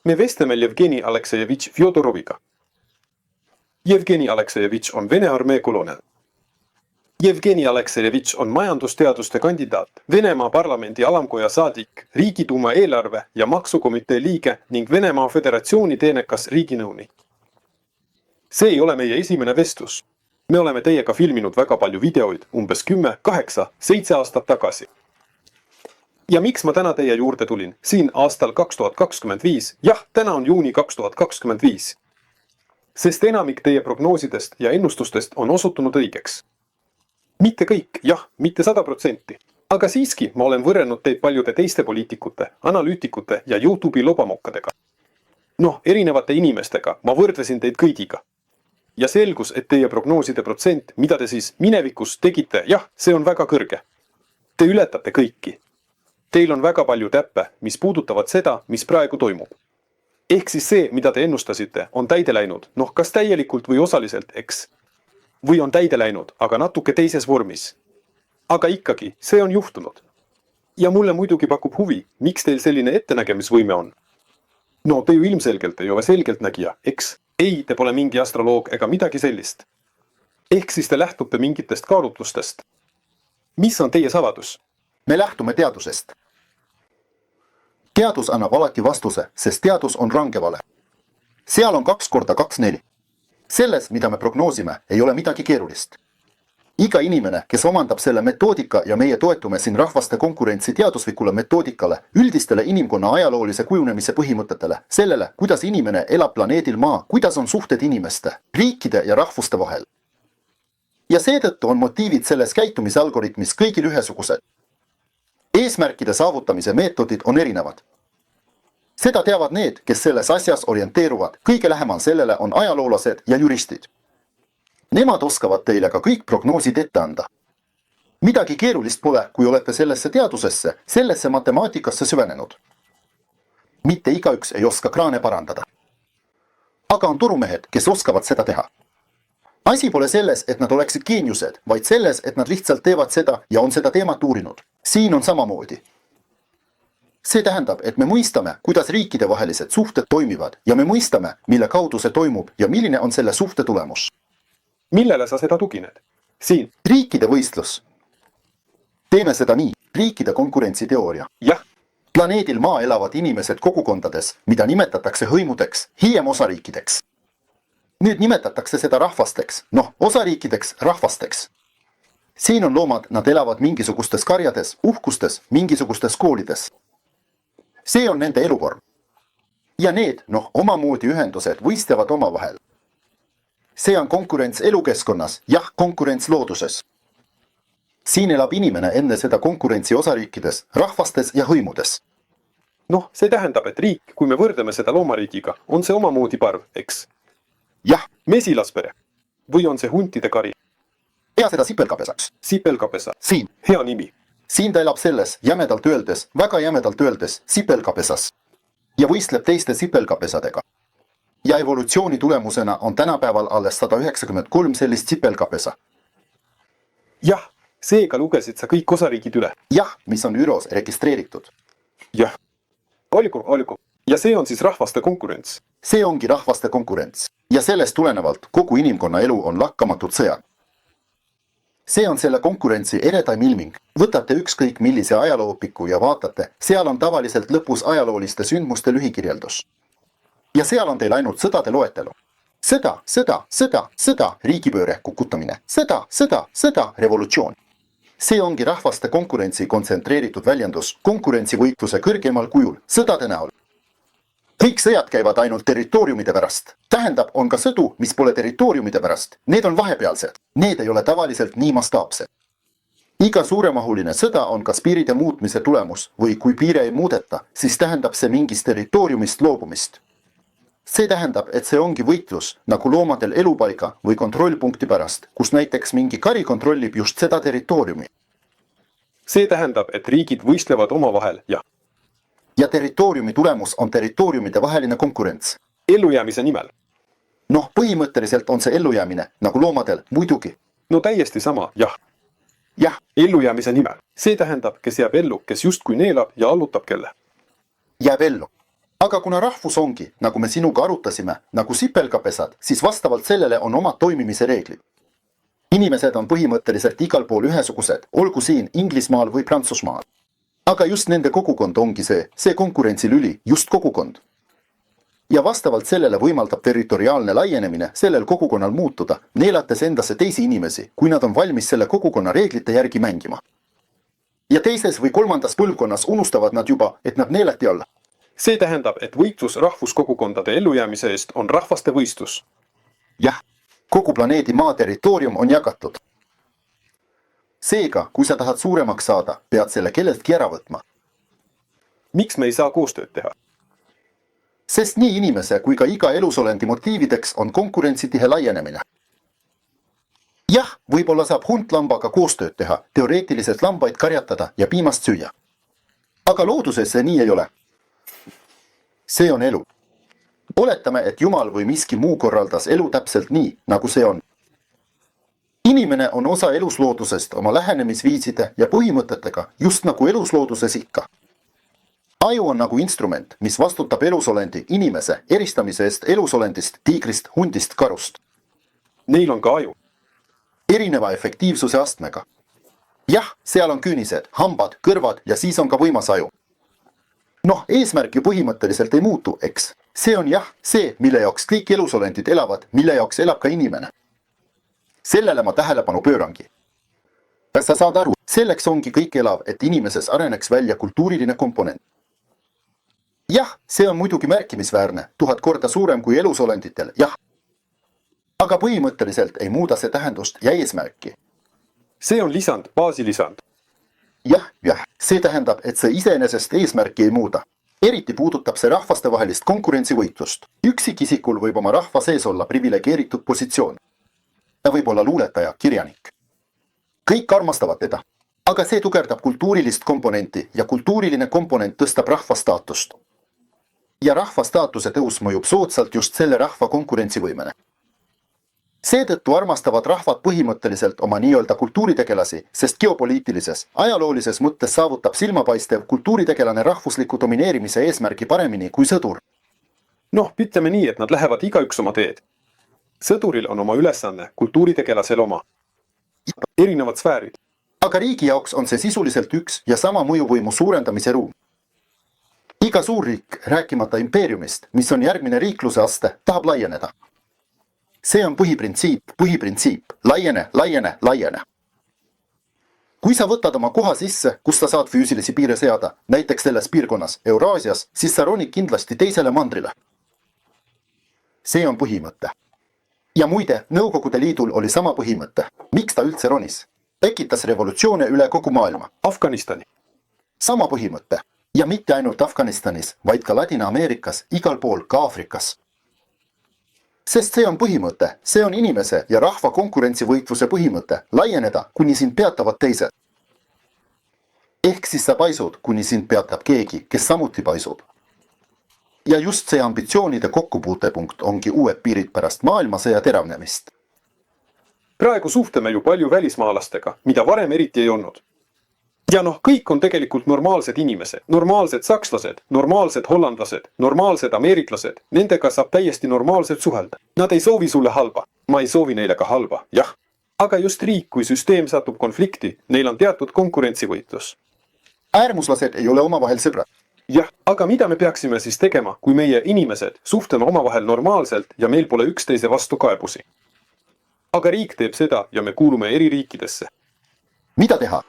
Me vestleme Jevgeni Aleksejevitš Fjodoroviga. Jevgeni Aleksejevitš on Vene armee kolonel. Jevgeni Aleksejevitš on majandusteaduste kandidaat, Venemaa parlamendi alamkoja saadik, Riigiduuma eelarve- ja maksukomitee liige ning Venemaa Föderatsiooni teenekas riiginõunik. See ei ole meie esimene vestlus. Me oleme teiega filminud väga palju videoid umbes 10, 8, 7 aastat tagasi. Ja miks ma täna teie juurde tulin? Siin aastal 2025, jah, täna on juuni 2025. Sest enamik teie prognoosidest ja ennustustest on osutunud õigeks. Mitte kõik, jah, mitte 100%. Aga siiski ma olen võrrelnud teid paljude teiste poliitikute, analüütikute ja YouTube'i lobamokkadega. Erinevate inimestega, ma võrdlesin teid kõigiga. Ja selgus, et teie prognooside protsent, mida te siis minevikus tegite, jah, see on väga kõrge. Te ületate kõiki. Teil on väga palju täppe, mis puudutavad seda, mis praegu toimub. Ehk siis see, mida te ennustasite, on täide läinud, kas täielikult või osaliselt, eks. Või on täide läinud, aga natuke teises vormis. Aga ikkagi, see on juhtunud. Ja mulle muidugi pakub huvi, miks teil selline ettenägemisvõime on. Te ju ilmselgelt ei ole selgeltnägija, eks? Ei, te pole mingi astroloog ega midagi sellist. Ehk siis te lähtute mingitest kaalutlustest. Mis on teie saladus? Me lähtume teadusest. Teadus annab alati vastuse, sest teadus on range vale. Seal on 2 × 2 = 4. Selles, mida me prognoosime, ei ole midagi keerulist. Iga inimene, kes omandab selle metoodika ja meie toetume siin rahvaste konkurentsi teaduslikule metoodikale, üldistele inimkonna ajaloolise kujunemise põhimõtetele, sellele, kuidas inimene elab planeedil Maa, kuidas on suhted inimeste, riikide ja rahvuste vahel. Ja seetõttu on motiivid selles käitumisalgoritmis kõigil ühesugused. Eesmärkide saavutamise meetodid on erinevad. Seda teavad need, kes selles asjas orienteeruvad, kõige lähemal sellele on ajaloolased ja juristid. Nemad oskavad teile ka kõik prognoosid ette anda. Midagi keerulist pole, kui olete sellesse teadusesse, sellesse matemaatikasse süvenenud. Mitte igaüks ei oska kraane parandada. Aga on turumehed, kes oskavad seda teha. Asi pole selles, et nad oleksid geeniused, vaid selles, et nad lihtsalt teevad seda ja on seda teemat uurinud. Siin on samamoodi. See tähendab, et me mõistame, kuidas riikide vahelised suhted toimivad ja me mõistame, mille kaudu see toimub ja milline on selle suhte tulemus. Millele sa seda tugined? Siin. Riikide võistlus. Teeme seda nii. Riikide konkurentsiteooria. Jah. Planeedil Maa elavad inimesed kogukondades, mida nimetatakse hõimudeks, hiljem osariikideks. Nüüd nimetatakse seda rahvasteks, osariikideks, rahvasteks. Siin on loomad, nad elavad mingisugustes karjades, uhkustes, mingisugustes koolides. See on nende eluvorm. Ja need, omamoodi ühendused võistlevad omavahel. See on konkurents elukeskkonnas, jah, konkurents looduses. Siin elab inimene enne seda konkurentsi osariikides, rahvastes ja hõimudes. See tähendab, et riik, kui me võrdleme seda loomariigiga, on see omamoodi parv, eks? Jah. Mesilaspere. Või on see huntide kari? Pea seda sipelkapesaks. Sipelkapesa. Siin. Hea nimi. Siin ta elab selles, jämedalt öeldes, väga jämedalt öeldes, sipelkapesas. Ja võistleb teiste sipelkapesadega. Ja evolutsiooni tulemusena on tänapäeval alles 193 sellist sipelkapesa. Jah, seega lugesid sa kõik osariigid üle. Jah, mis on ÜROs registreeritud. Jah. Olgu. Ja see on siis rahvaste konkurents. See ongi rahvaste konkurents. Ja sellest tulenevalt kogu inimkonna elu on lakkamatud sõjad. See on selle konkurentsi eredaim ilming. Võtate ükskõik millise ajaloopiku ja vaatate, seal on tavaliselt lõpus ajalooliste sündmuste lühikirjeldus. Ja seal on teil ainult sõdade loetelu. Sõda, riigipööre, kukutamine, sõda, revolutsioon. See ongi rahvaste konkurentsi kontsentreeritud väljendus konkurentsivõitluse kõrgemal kujul, sõdade näol. Kõik sõjad käivad ainult territooriumide pärast. Tähendab, on ka sõdu, mis pole territooriumide pärast. Need on vahepealsed. Need ei ole tavaliselt nii mastaapsed. Iga suuremahuline sõda on kas piiride muutmise tulemus või kui piire ei muudeta, siis tähendab see mingist territooriumist loobumist. See tähendab, et see ongi võitlus, nagu loomadel elupaiga või kontrollpunkti pärast, kus näiteks mingi kari kontrollib just seda territooriumi. See tähendab, et riigid võistlevad omavahel, jah. Ja territooriumi tulemus on territooriumide vaheline konkurents. Ellujäämise nimel. Põhimõtteliselt on see ellujäämine, nagu loomadel, muidugi. Täiesti sama, jah. Jah. Ellujäämise nimel. See tähendab, kes jääb ellu, kes justkui neelab ja allutab kelle. Jääb ellu. aga kuna rahvus ongi, nagu me sinuga arutasime, nagu sipelgapesad, siis vastavalt sellele on omad toimimise reeglid. Inimesed on põhimõtteliselt igal pool ühesugused, olgu siin Inglismaal või Prantsusmaal. Aga just nende kogukond ongi see konkurentsilüli, just kogukond. Ja vastavalt sellele võimaldab territoriaalne laienemine sellel kogukonnal muutuda, neelates endasse teisi inimesi, kui nad on valmis selle kogukonna reeglite järgi mängima. Ja teises või kolmandas põlvkonnas unustavad nad juba, et nad neelati alla. See tähendab, et võitlus rahvuskogukondade ellujäämise eest on rahvaste võistlus. Jah, kogu planeedi maa territoorium on jagatud. Seega, kui sa tahad suuremaks saada, pead selle kelleltki ära võtma. Miks me ei saa koostööd teha? Sest nii inimese kui ka iga elusolendi motiivideks on konkurentsitihe laienemine. Jah, võib-olla saab huntlambaga koostööd teha, teoreetiliselt lambaid karjatada ja piimast süüa. Aga looduses see nii ei ole. See on elu. Oletame, et Jumal või miski muu korraldas elu täpselt nii, nagu see on. Inimene on osa elusloodusest oma lähenemisviiside ja põhimõtetega, just nagu eluslooduses ikka. Aju on nagu instrument, mis vastutab elusolendi inimese eristamise eest elusolendist, tiigrist, hundist, karust. Neil on ka aju. Erineva efektiivsuse astmega. Jah, seal on küünised, hambad, kõrvad ja siis on ka võimas aju. Noh, eesmärk ju põhimõtteliselt ei muutu, eks. See on jah, see, mille jaoks kõik elusolendid elavad, mille jaoks elab ka inimene. Sellele ma tähelepanu pöörangi. Kas sa saad aru, selleks ongi kõik elav, et inimeses areneks välja kultuuriline komponent. Jah, see on muidugi märkimisväärne, 1000 korda suurem kui elusolenditel, jah. Aga põhimõtteliselt ei muuda see tähendust ja eesmärki. See on lisand, baasilisand. Jah, see tähendab, et see iseenesest eesmärki ei muuda. Eriti puudutab see rahvastevahelist konkurentsivõitlust. Üksikisikul võib oma rahva sees olla privilegeeritud positsioon. Ta võib olla luuletaja, kirjanik. Kõik armastavad teda, aga see tugevdab kultuurilist komponenti ja kultuuriline komponent tõstab rahva staatust. Ja rahva staatuse tõus mõjub soodsalt just selle rahva konkurentsivõimene. Seetõttu armastavad rahvad põhimõtteliselt oma nii-öelda kultuuritegelasi, sest geopoliitilises, ajaloolises mõttes saavutab silmapaistev kultuuritegelane rahvusliku domineerimise eesmärgi paremini kui sõdur. Noh, ütleme nii, et nad lähevad igaüks oma teed. Sõduril on oma ülesanne, kultuuritegelasel oma. Erinevad sfäärid. Aga riigi jaoks on see sisuliselt üks ja sama mõjuvõimu suurendamise ruum. Iga suurriik, rääkimata impeeriumist, mis on järgmine riikluse aste, tahab laieneda. See on põhiprintsiip, laiene. Kui sa võtad oma koha sisse, kus sa saad füüsilisi piire seada, näiteks selles piirkonnas, Euraasias, siis sa ronid kindlasti teisele mandrile. See on põhimõte. Ja muide, Nõukogude Liidul oli sama põhimõte. Miks ta üldse ronis? Tekitas revolutsioone üle kogu maailma. Afganistani. Sama põhimõte. Ja mitte ainult Afganistanis, vaid ka Ladina-Ameerikas, igal pool, ka Aafrikas. Sest see on põhimõte, see on inimese ja rahva konkurentsivõitluse põhimõte, laieneda, kuni sind peatavad teised. Ehk siis sa paisud, kuni sind peatab keegi, kes samuti paisub. Ja just see ambitsioonide kokkupuutepunkt ongi uued piirid pärast maailmasõja teravnemist. Praegu suhtleme ju palju välismaalastega, mida varem eriti ei olnud. Ja noh, kõik on tegelikult normaalsed inimesed, normaalsed sakslased, normaalsed hollandlased, normaalsed ameeriklased, nendega saab täiesti normaalselt suhelda. Nad ei soovi sulle halba, ma ei soovi neile ka halba, jah. Aga just riik, kui süsteem satub konflikti, neil on teatud konkurentsivõitlus. Äärmuslased ei ole omavahel sõbrad. Jah, aga mida me peaksime siis tegema, kui meie inimesed suhtleme omavahel normaalselt ja meil pole üksteise vastu kaebusi? Aga riik teeb seda ja me kuulume eri riikidesse. Mida teha?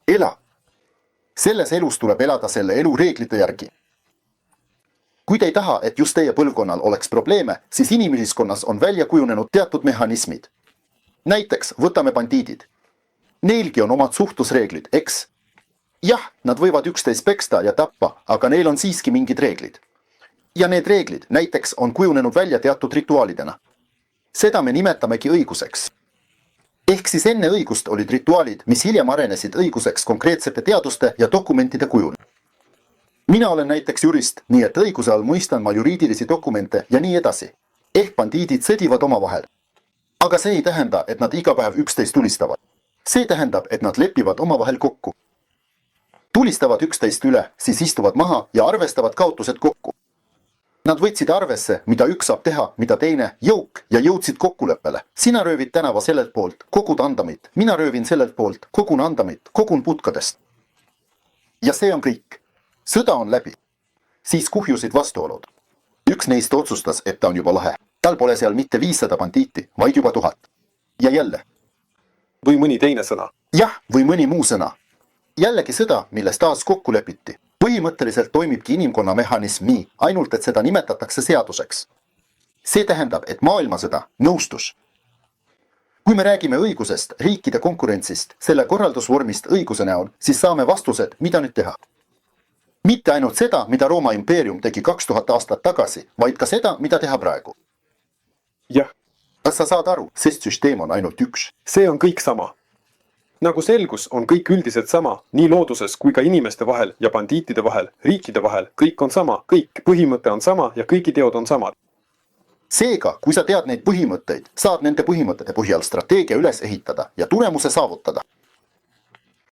Ela. Selles elus tuleb elada selle elu reeglite järgi. Kui te ei taha, et just teie põlvkonnal oleks probleeme, siis inimühiskonnas on välja kujunenud teatud mehhanismid. Näiteks võtame bandiidid. Neilgi on omad suhtlusreeglid, eks? Jah, nad võivad üksteist peksta ja tappa, aga neil on siiski mingid reeglid. Ja need reeglid näiteks on kujunenud välja teatud rituaalidena. Seda me nimetamegi õiguseks. Ehk siis enne õigust olid rituaalid, mis hiljem arenesid õiguseks konkreetsete teaduste ja dokumentide kujul. Mina olen näiteks jurist, nii et õiguse all mõistan ma juriidilisi dokumente ja nii edasi. Ehk bandiidid sõdivad omavahel. Aga see ei tähenda, et nad iga päev üksteist tulistavad. See tähendab, et nad lepivad omavahel kokku. Tulistavad üksteist üle, siis istuvad maha ja arvestavad kaotused kokku. Nad võtsid arvesse, mida üks saab teha, mida teine, jõuk ja jõudsid kokkuleppele. Sina röövid tänava sellelt poolt, kogud andamit. Mina röövin sellelt poolt, kogun andamit, kogun putkadest. Ja see on kõik. Sõda on läbi. Siis kuhjusid vastuolud. Üks neist otsustas, et ta on juba lahe. Tal pole seal mitte 500 bandiiti, vaid juba 1000. Ja jälle. Või mõni teine sõna. Jah, või mõni muu sõna. Jällegi sõda, milles taas kokku lepiti. Põhimõtteliselt toimibki inimkonna mehhanism nii, ainult et seda nimetatakse seaduseks. See tähendab, et maailmasõda nõustus. Kui me räägime õigusest, riikide konkurentsist, selle korraldusvormist õiguse näol, siis saame vastused, mida nüüd teha. Mitte ainult seda, mida Rooma impeerium tegi 2000 aastat tagasi, vaid ka seda, mida teha praegu. Jah, Kas sa saad aru, sest süsteem on ainult üks? see on kõik sama. Nagu selgus, on kõik üldiselt sama, nii looduses kui ka inimeste vahel ja bandiitide vahel, riikide vahel, kõik on sama, kõik põhimõte on sama ja kõigi teod on samad. Seega, kui sa tead neid põhimõtteid, saad nende põhimõtete põhjal strateegia üles ehitada ja tulemuse saavutada.